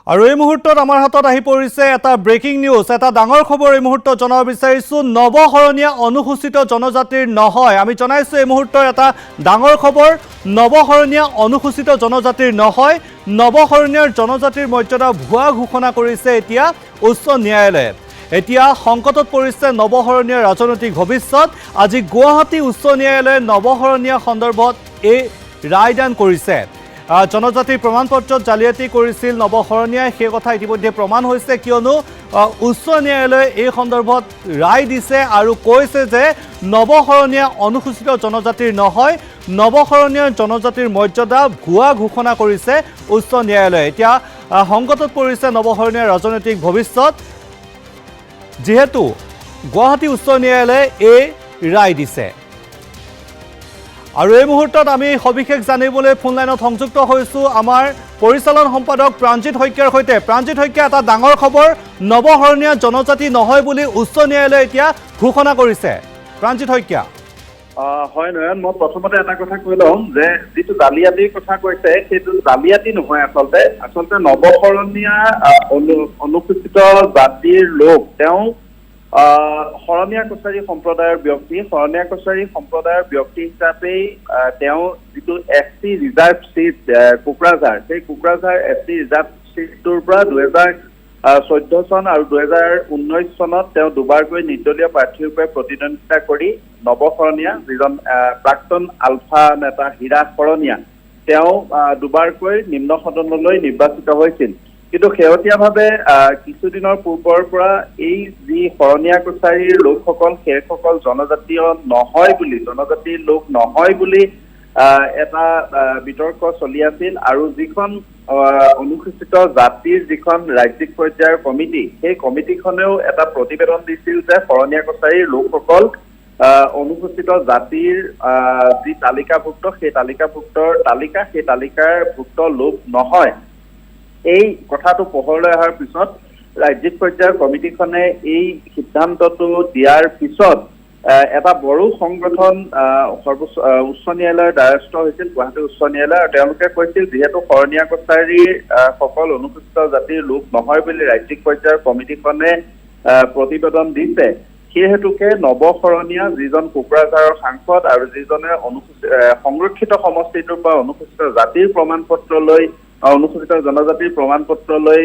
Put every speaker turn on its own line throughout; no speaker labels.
আৰু এই মুহূৰ্তত আমাৰ হাতত আহি পৰিছে এটা ব্ৰেকিং নিউজ, এটা ডাঙৰ খবৰ এই মুহূৰ্তত জনাব বিচাৰিছো। নৱশৰণীয়া অনুসূচিত জনজাতিৰ নহয়। আমি জনাইছো এই মুহূৰ্তৰ এটা ডাঙৰ খবৰ, নৱশৰণীয়া অনুসূচিত জনজাতিৰ নহয়। নৱশৰণীয়াৰ জনজাতিৰ মৰ্যাদা ভুৱা ঘোষণা কৰিছে এতিয়া উচ্চ ন্যায়ালয়ে। এতিয়া সংকটত পৰিছে নৱশৰণীয়াৰ ৰাজনৈতিক ভৱিষ্যত। আজি গুৱাহাটী উচ্চ ন্যায়ালয়ে নৱশৰণীয়া সন্দৰ্ভত এই ৰায়দান কৰিছে। জনজাতিৰ প্ৰমাণপত্ৰত জালিয়াতি কৰিছিল নৱশৰণীয়াই, সেই কথা ইতিমধ্যে প্ৰমাণ হৈছে, কিয়নো উচ্চ ন্যায়ালয়ে এই সন্দৰ্ভত ৰায় দিছে আৰু কৈছে যে নৱশৰণীয়া অনুসূচিত জনজাতিৰ নহয়, নৱশৰণীয়াৰ জনজাতিৰ মৰ্যাদা ভুৱা ঘোষণা কৰিছে উচ্চ ন্যায়ালয়ে। এতিয়া সংকটত পৰিছে নৱশৰণীয়াৰ ৰাজনৈতিক ভৱিষ্যত, যিহেতু গুৱাহাটী উচ্চ ন্যায়ালয়ে এই ৰায় দিছে। আৰু এই মুহূৰ্তত আমি সবিশেষ জানিবলৈ ফোন লাইনত সংযুক্ত হৈছোঁ আমাৰ পৰিচালন সম্পাদক প্ৰাণজিৎ শইকীয়াৰ সৈতে। প্ৰাণজিৎ শইকীয়া, এটা ডাঙৰ খবৰ, নৱশৰণীয়া জনজাতি নহয় বুলি উচ্চ ন্যায়ালয়ে এতিয়া ঘোষণা কৰিছে। প্ৰাণজিৎ শইকীয়া।
হয় নয়ন, মই প্ৰথমতে এটা কথা কৈ লওঁ যে যিটো জালিয়াতিৰ কথা কৈছে সেইটো জালিয়াতি নহয়। আচলতে নৱশৰণীয়া অনুসূচিত জাতিৰ লোক, তেওঁ শৰণীয়া কছাৰী সম্প্ৰদায়ৰ ব্যক্তি। শৰণীয়া কছাৰী সম্প্ৰদায়ৰ ব্যক্তি হিচাপেই তেওঁ যিটো SC ৰিজাৰ্ভ চিট কোকৰাঝাৰ, সেই কোকৰাঝাৰ SC ৰিজাৰ্ভ চিটটোৰ পৰা 2014 চন আৰু 2019 চনত তেওঁ দুবাৰকৈ নিৰ্দলীয় প্ৰাৰ্থীৰূপে প্ৰতিদ্বন্দ্বিতা কৰি নৱশৰণীয়া, যিজন প্ৰাক্তন আলফা নেতা হীৰা শৰণীয়া, তেওঁ দুবাৰকৈ নিম্ন সদনলৈ নিৰ্বাচিত হৈছিল। কিন্তু শেহতীয়াভাৱে কিছুদিনৰ পূৰ্বৰ পৰা এই যি শৰণীয়া কছাৰীৰ লোকসকল, সেইসকল জনজাতীয় নহয় বুলি, জনজাতিৰ লোক নহয় বুলি এটা বিতৰ্ক চলি আছিল। আৰু যিখন অনুসূচিত জাতিৰ যিখন ৰাজ্যিক পৰ্যায়ৰ কমিটি, সেই কমিটিখনেও এটা প্ৰতিবেদন দিছিল যে শৰণীয়া কছাৰীৰ লোকসকল অনুসূচিত জাতিৰ যি তালিকাভুক্ত, সেই তালিকাৰ ভুক্ত লোক নহয়। এই কথাটো পোহৰলৈ অহাৰ পিছত ৰাজ্যিক পৰ্যায়ৰ কমিটিখনে এই সিদ্ধান্তটো দিয়াৰ পিছত এটা বড়ো সংগঠন উচ্চ ন্যায়ালয়ৰ দ্বাৰস্থ হৈছিল, গুৱাহাটী উচ্চ ন্যায়ালয়। আৰু তেওঁলোকে কৈছিল যিহেতু শৰণীয়া কছাৰীৰ সকল অনুসূচিত জাতিৰ লোক নহয় বুলি ৰাজ্যিক পৰ্যায়ৰ কমিটিখনে প্ৰতিবেদন দিছে, সেই হেতুকে নৱশৰণীয়া, যিজন কোকৰাঝাৰৰ সাংসদ আৰু যিজনে সংৰক্ষিত সমষ্টিটোৰ পৰা অনুসূচিত জাতিৰ প্ৰমাণপত্ৰ লৈ, অনুসূচিত জনজাতিৰ প্ৰমাণপত্ৰ লৈ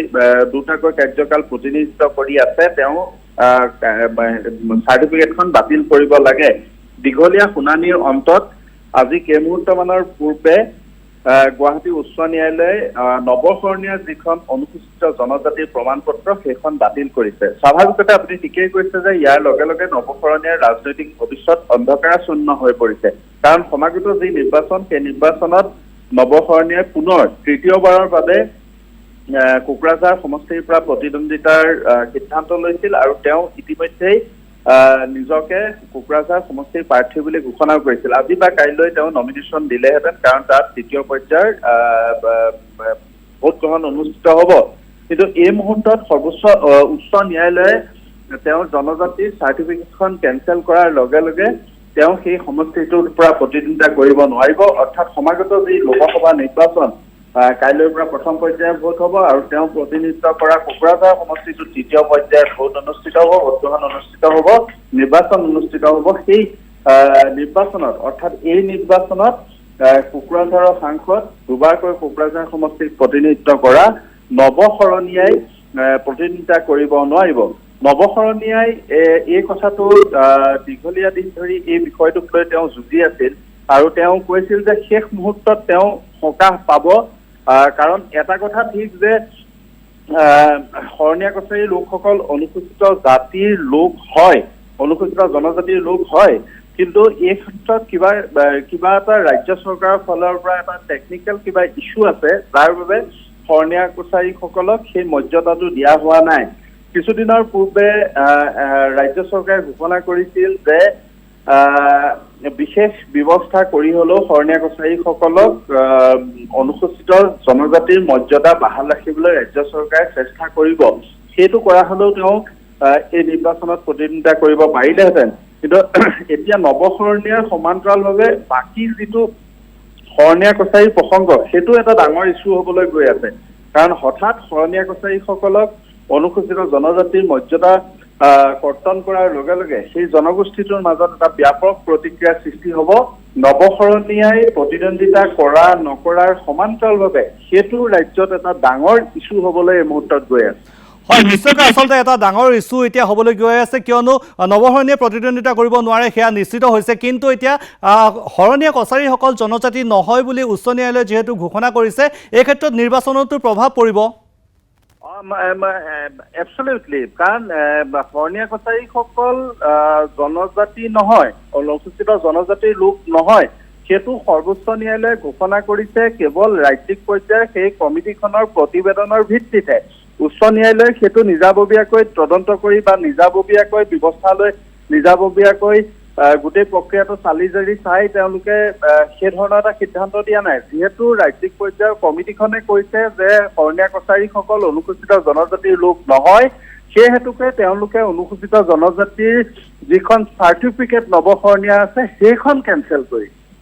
দুটাকৈ কাৰ্যকাল প্ৰতিনিধিত্ব কৰি আছে, তেওঁ চাৰ্টিফিকেটখন বাতিল কৰিব লাগে। দীঘলীয়া শুনানিৰ অন্তত আজি কেইমুহূৰ্তমানৰ পূৰ্বে গুৱাহাটী উচ্চ ন্যায়ালয়ে নৱশৰণীয়াৰ যিখন অনুসূচিত জনজাতিৰ প্ৰমাণপত্ৰ, সেইখন বাতিল কৰিছে। স্বাভাৱিকতে আপুনি ঠিকেই কৈছে যে ইয়াৰ লগে লগে নৱশৰণীয়াৰ ৰাজনৈতিক ভৱিষ্যত অন্ধকাৰাচ্ছন্ন হৈ পৰিছে। কাৰণ সমাগত যি নিৰ্বাচন, সেই নিৰ্বাচনত নৱশৰণীয়াই পুনৰ তৃতীয়বাৰৰ বাবে কোকৰাঝাৰ সমষ্টিৰ পৰা প্ৰতিদ্বন্দ্বিতাৰ সিদ্ধান্ত লৈছিল আৰু তেওঁ ইতিমধ্যেই নিজকে কোকৰাঝাৰ সমষ্টিৰ প্ৰাৰ্থী বুলি ঘোষণা কৰিছিল। আজি বা কাইলৈ তেওঁ নমিনেশ্যন দিলেহেঁতেন, কাৰণ তাত তৃতীয় পৰ্যায়ৰ ভোট গ্ৰহণ অনুষ্ঠিত হ'ব। কিন্তু এই মুহূৰ্তত উচ্চ ন্যায়ালয়ে তেওঁৰ জনজাতিৰ চাৰ্টিফিকেটখন কেঞ্চেল কৰাৰ লগে লগে তেওঁ সেই সমষ্টিটোৰ পৰা প্ৰতিদ্বন্দ্বিতা কৰিব নোৱাৰিব। অৰ্থাৎ সমাগত যি লোকসভা নিৰ্বাচন, কাইলৈৰ পৰা প্ৰথম পৰ্যায়ৰ ভোট হ'ব আৰু তেওঁ প্ৰতিনিধিত্ব কৰা কোকৰাঝাৰ সমষ্টিটোত তৃতীয় পৰ্যায়ৰ ভোট অনুষ্ঠিত হ'ব, ভোট গ্ৰহণ অনুষ্ঠিত হ'ব, নিৰ্বাচন অনুষ্ঠিত হ'ব। সেই নিৰ্বাচনত, অৰ্থাৎ এই নিৰ্বাচনত কোকৰাঝাৰৰ সাংসদ, দুবাৰকৈ কোকৰাঝাৰ সমষ্টিক প্ৰতিনিধিত্ব কৰা নৱশৰণীয়াই প্ৰতিদ্বন্দ্বিতা কৰিব নোৱাৰিব। নৱশৰণীয়াই এই কথাটো দীঘলীয়া দিন ধৰি এই বিষয়টোক লৈ তেওঁ যুঁজি আছিল আৰু তেওঁ কৈছিল যে শেষ মুহূৰ্তত তেওঁ সকাহ পাব। কাৰণ এটা কথা ঠিক যে শৰণীয়া কছাৰীৰ লোকসকল অনুসূচিত জাতিৰ লোক হয়, অনুসূচিত জনজাতিৰ লোক হয়, কিন্তু এই ক্ষেত্ৰত কিবা এটা ৰাজ্য চৰকাৰৰ ফালৰ পৰা এটা টেকনিকেল কিবা ইছ্যু আছে, যাৰ বাবে শৰণীয়া কছাৰীসকলক সেই মৰ্যাদাটো দিয়া হোৱা নাই। কিছুদিনৰ পূৰ্বে ৰাজ্য চৰকাৰে ঘোষণা কৰিছিল যে বিশেষ ব্যৱস্থা কৰি হলেও শৰণীয়া কছাৰীসকলক অনুসূচিত জনজাতিৰ মৰ্যাদা বাহাল ৰাখিবলৈ ৰাজ্য চৰকাৰে চেষ্টা কৰিব। সেইটো কৰা হলেও তেওঁ এই নিৰ্বাচনত প্ৰতিদ্বন্দ্বিতা কৰিব পাৰিলেহেঁতেন। কিন্তু এতিয়া নৱশৰণীয়াৰ সমান্তৰালভাৱে বাকী যিটো শৰণীয়া কছাৰী প্ৰসংগ, সেইটো এটা ডাঙৰ ইছ্যু হ'বলৈ গৈ আছে। কাৰণ হঠাৎ শৰণীয়া কছাৰীসকলক অনুসূচিত জনজাতিৰ মৰ্যাদা কৰ্তন কৰাৰ লগে লগে সেই জনগোষ্ঠীটোৰ মাজত এটা ব্যাপক প্ৰতিক্ৰিয়াৰ সৃষ্টি হ'ব। নৱশৰণীয়াই প্ৰতিদ্বন্দ্বিতা কৰা নকৰাৰ সমান্তৰালভাৱে সেইটো ৰাজ্যত এটা ডাঙৰ ইছ্যু হ'বলৈ এই মুহূৰ্তত গৈ আছে।
হয়, নিশ্চয়কৈ আচলতে এটা ডাঙৰ ইছ্যু এতিয়া হ'বলৈ গৈ আছে, কিয়নো নৱশৰণীয়ে প্ৰতিদ্বন্দ্বিতা কৰিব নোৱাৰে সেয়া নিশ্চিত হৈছে। কিন্তু এতিয়া শৰণীয়া কছাৰীসকল জনজাতি নহয় বুলি উচ্চ ন্যায়ালয়ে যিহেতু ঘোষণা কৰিছে, এই ক্ষেত্ৰত নিৰ্বাচনতো প্ৰভাৱ পৰিব।
এবছলিউটলি, কাৰণ শৰণীয়া কছাৰীসকল জনজাতি নহয়, অনুসূচিত জনজাতিৰ লোক নহয়, সেইটো সৰ্বোচ্চ ন্যায়ালয়ে ঘোষণা কৰিছে কেৱল ৰাজ্যিক পৰ্যায়ৰ সেই কমিটিখনৰ প্ৰতিবেদনৰ ভিত্তিতে। উচ্চ ন্যায়ালয়ে সেইটো নিজাববীয়াকৈ তদন্ত কৰি বা নিজাববীয়াকৈ ব্যৱস্থা লৈ নিজাববীয়াকৈ গোটেই প্ৰক্ৰিয়াটো চালি জাৰি চাই তেওঁলোকে সেই ধৰণৰ এটা সিদ্ধান্ত দিয়া নাই। যিহেতু ৰাজ্যিক পৰ্যায়ৰ কমিটিখনে কৈছে যে শৰণীয়া কছাৰীসকল অনুসূচিত জনজাতিৰ লোক নহয়, সেই হেতুকে তেওঁলোকে অনুসূচিত জনজাতিৰ যিখন চাৰ্টিফিকেট নৱশৰণীয়া আছে সেইখন কেঞ্চেল কৰি